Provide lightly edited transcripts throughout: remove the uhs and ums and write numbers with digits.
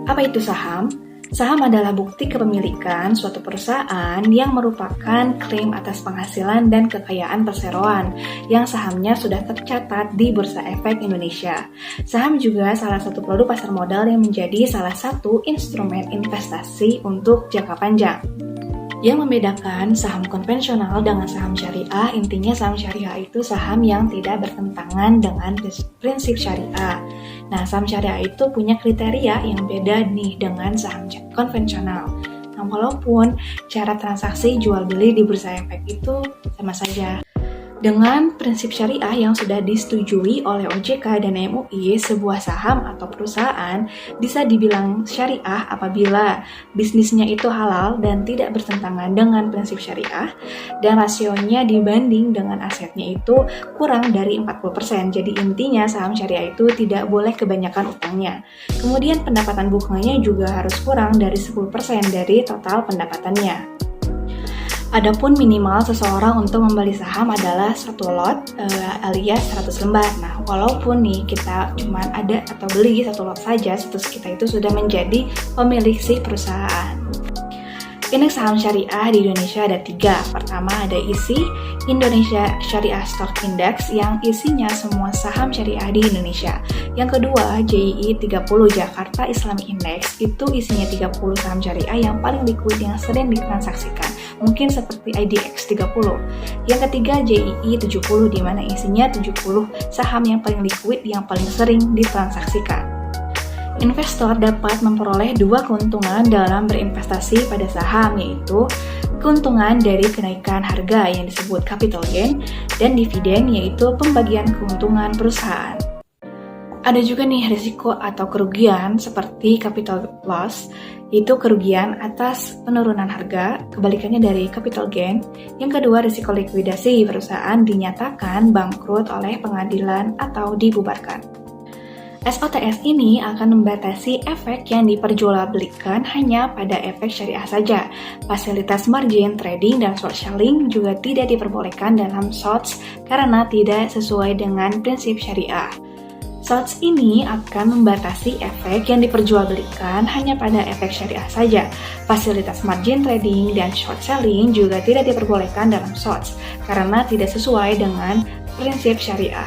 Apa itu saham? Saham adalah bukti kepemilikan suatu perusahaan yang merupakan klaim atas penghasilan dan kekayaan perseroan yang sahamnya sudah tercatat di Bursa Efek Indonesia. Saham juga salah satu produk pasar modal yang menjadi salah satu instrumen investasi untuk jangka panjang. Yang membedakan saham konvensional dengan saham syariah, intinya saham syariah itu saham yang tidak bertentangan dengan prinsip syariah. Nah, saham syariah itu punya kriteria yang beda nih dengan saham konvensional. Nah, walaupun cara transaksi jual beli di Bursa Efek itu sama saja. Dengan prinsip syariah yang sudah disetujui oleh OJK dan MUI, sebuah saham atau perusahaan bisa dibilang syariah apabila bisnisnya itu halal dan tidak bertentangan dengan prinsip syariah, dan rasionya dibanding dengan asetnya itu kurang dari 40%. Jadi intinya saham syariah itu tidak boleh kebanyakan utangnya. Kemudian pendapatan bunganya juga harus kurang dari 10% dari total pendapatannya. Adapun minimal seseorang untuk membeli saham adalah 1 lot alias 100 lembar. Nah, walaupun nih kita cuma ada atau beli 1 lot saja, status kita itu sudah menjadi pemilik si perusahaan. Indeks saham syariah di Indonesia ada 3. Pertama ada ISI, Indonesia Syariah Stock Index, yang isinya semua saham syariah di Indonesia. Yang kedua JII 30 Jakarta Islamic Index, itu isinya 30 saham syariah yang paling liquid yang sering ditransaksikan, mungkin seperti IDX 30. Yang ketiga JII 70, di mana isinya 70 saham yang paling liquid yang paling sering ditransaksikan. Investor dapat memperoleh 2 keuntungan dalam berinvestasi pada saham, yaitu keuntungan dari kenaikan harga yang disebut capital gain, dan dividen, yaitu pembagian keuntungan perusahaan. Ada juga nih risiko atau kerugian seperti capital loss, yaitu kerugian atas penurunan harga, kebalikannya dari capital gain. Yang kedua, risiko likuidasi, perusahaan dinyatakan bangkrut oleh pengadilan atau dibubarkan. SOTS ini akan membatasi efek yang diperjualbelikan hanya pada efek syariah saja. Fasilitas margin trading dan short selling juga tidak diperbolehkan dalam SOTS karena tidak sesuai dengan prinsip syariah. SOTS ini akan membatasi efek yang diperjualbelikan hanya pada efek syariah saja. Fasilitas margin trading dan short selling juga tidak diperbolehkan dalam SOTS karena tidak sesuai dengan prinsip syariah.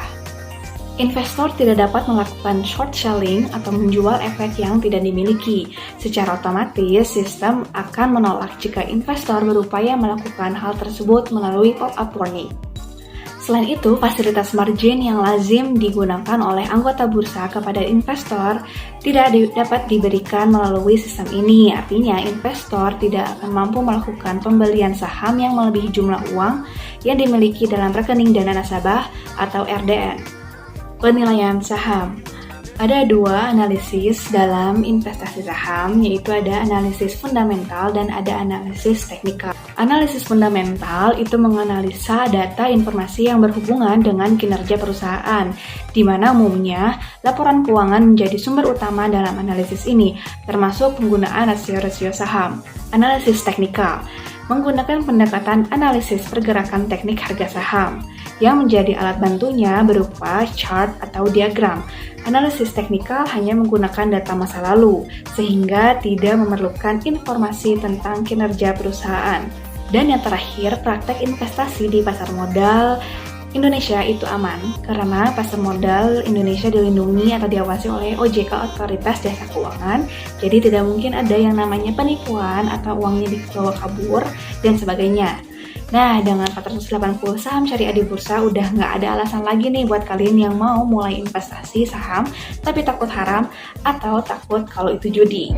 Investor tidak dapat melakukan short selling atau menjual efek yang tidak dimiliki. Secara otomatis, sistem akan menolak jika investor berupaya melakukan hal tersebut melalui pop-up warning. Selain itu, fasilitas margin yang lazim digunakan oleh anggota bursa kepada investor tidak dapat diberikan melalui sistem ini. Artinya, investor tidak akan mampu melakukan pembelian saham yang melebihi jumlah uang yang dimiliki dalam rekening dana nasabah atau RDN. Penilaian saham. Ada 2 analisis dalam investasi saham, yaitu ada analisis fundamental dan ada analisis teknikal. Analisis fundamental itu menganalisa data informasi yang berhubungan dengan kinerja perusahaan, di mana umumnya laporan keuangan menjadi sumber utama dalam analisis ini, termasuk penggunaan rasio-rasio saham. Analisis teknikal menggunakan pendekatan analisis pergerakan teknik harga saham, yang menjadi alat bantunya berupa chart atau diagram. Analisis teknikal hanya menggunakan data masa lalu, sehingga tidak memerlukan informasi tentang kinerja perusahaan. Dan yang terakhir, praktek investasi di pasar modal Indonesia itu aman, karena pasar modal Indonesia dilindungi atau diawasi oleh OJK, Otoritas Jasa Keuangan, jadi tidak mungkin ada yang namanya penipuan atau uangnya dibawa kabur, dan sebagainya. Nah, dengan 480 saham syariah di bursa, udah nggak ada alasan lagi nih buat kalian yang mau mulai investasi saham, tapi takut haram atau takut kalau itu judi.